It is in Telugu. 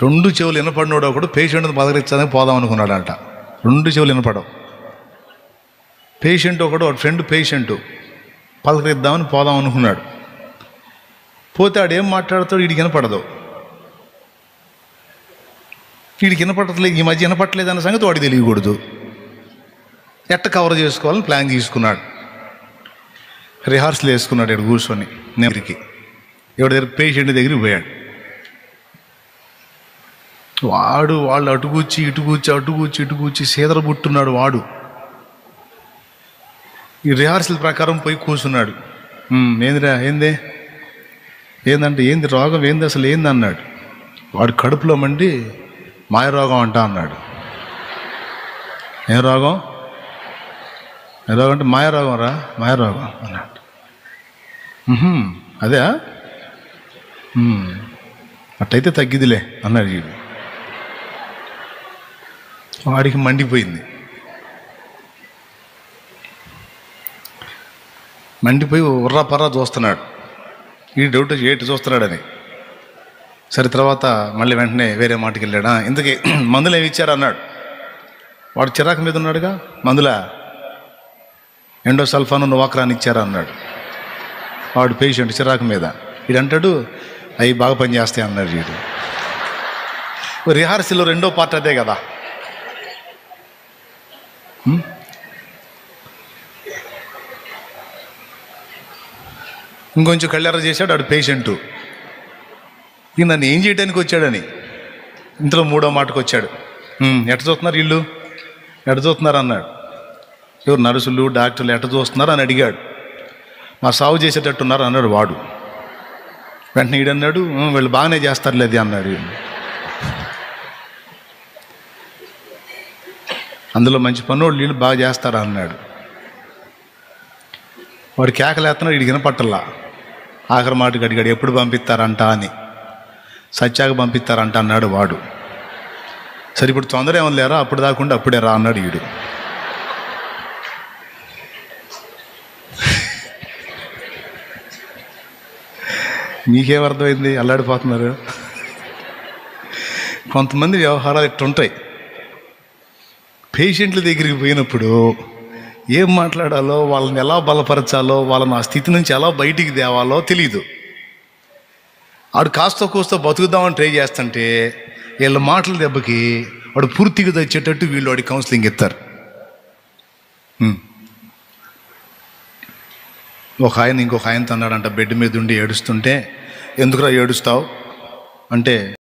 రెండు చెవులు వినపడినోడు ఒకడు పేషెంట్ని పలకరించడానికి పోదాం అనుకున్నాడంట. రెండు చెవులు వినపడవు. పేషెంట్ ఒకడు, వాడు ఫ్రెండ్ పేషెంట్, పలకరిద్దామని పోదాం అనుకున్నాడు. పోతే ఆడేం మాట్లాడతాడు, వీడికి వినపడదు. వీడికి వినపడట్లేదు, ఈ మధ్య వినపట్టలేదు అన్న సంగతి వాడికి తెలియకూడదు. ఎట్ట కవర్ చేసుకోవాలని ప్లాన్ తీసుకున్నాడు. రిహార్సల్ వేసుకున్నాడు. ఇక్కడ కూర్చొని నెరికి ఎవరి దగ్గర పేషెంట్ దగ్గరికి పోయాడు. వాళ్ళు అటు కూర్చి ఇటు కూర్చి సీదర పుట్టున్నాడు. వాడు ఈ రిహార్సల్ ప్రకారం పోయి కూర్చున్నాడు. ఏందిరా, ఏందంటే ఏంది రోగం ఏంది అసలు ఏంది అన్నాడు. వాడు కడుపులో మండి మాయ రోగం అంటా అన్నాడు. ఏం రోగం అంటే మాయ రోగం రా, మాయ రోగం అన్నాడు. అదే అట్టయితే తగ్గిదిలే అన్నాడు వీడు. వాడికి మండిపోయింది. మండిపోయి ఉర్రా పర్రా చూస్తున్నాడు. ఈ డౌట్ ఏటి చూస్తున్నాడని. సరే తర్వాత మళ్ళీ వెంటనే వేరే మాటకి వెళ్ళాడా. ఇంతకీ మందులు ఏమి ఇచ్చారు అన్నాడు. వాడు చిరాకు మీద ఉన్నాడుగా. మందులా ఎండోసల్ఫాన్ నోవాక్రాన్ ఇచ్చారా అన్నాడు. వాడు పేషెంట్ చిరాకు మీద. వీడు అంటాడు అవి బాగా పనిచేస్తాయి అన్నాడు వీడు. రిహార్సల్లో రెండో పార్ట్ అదే కదా. ఇంకొంచెం కళ్ళెర్ర చేశాడు వాడు పేషెంటు. ఇక నన్ను ఏం చేయడానికి వచ్చాడని ఇంతలో మూడో మాటకు వచ్చాడు. ఎట్ట చూస్తున్నారు వీళ్ళు, ఎట్ట చూస్తున్నారు అన్నాడు. ఎవరు నర్సులు డాక్టర్లు ఎట్ట చూస్తున్నారు అని అడిగాడు. మా సాగు చేసేటట్టున్నారు అన్నాడు వాడు. వెంటనే ఈడన్నాడు వీళ్ళు బాగానే చేస్తారులేదు అన్నాడు. అందులో మంచి పనులు వీళ్ళు బాగా చేస్తారా అన్నాడు. వాడు కేకలేస్తున్నాడు. వీడికి వినపట్టల్లా. ఆఖరి మాటకి అడిగాడు ఎప్పుడు పంపిస్తారంట అని. సత్యాగా పంపిస్తారంట అన్నాడు వాడు. సరే ఇప్పుడు తొందర ఏమని లేరా, అప్పుడు దాకుండా అప్పుడే రా అన్నాడు వీడు. మీకేం అర్థమైంది? అల్లాడిపోతున్నారు. కొంతమంది వ్యవహారాలు ఇట్టుంటాయి. పేషెంట్ల దగ్గరికి పోయినప్పుడు ఏం మాట్లాడాలో, వాళ్ళని ఎలా బలపరచాలో, వాళ్ళని ఆ స్థితి నుంచి ఎలా బయటికి తేవాలో తెలీదు. వాడు కాస్త కూస్తో బతుకుదామని ట్రై చేస్తుంటే వీళ్ళ మాటల దెబ్బకి వాడు పూర్తిగా తెచ్చేటట్టు వీళ్ళు వాడి కౌన్సిలింగ్ ఇస్తారు. ఒక ఆయన ఇంకొక ఆయనతో అన్నాడంట, బెడ్ మీద ఉండి ఏడుస్తుంటే, ఎందుకురా ఏడుస్తావు అంటే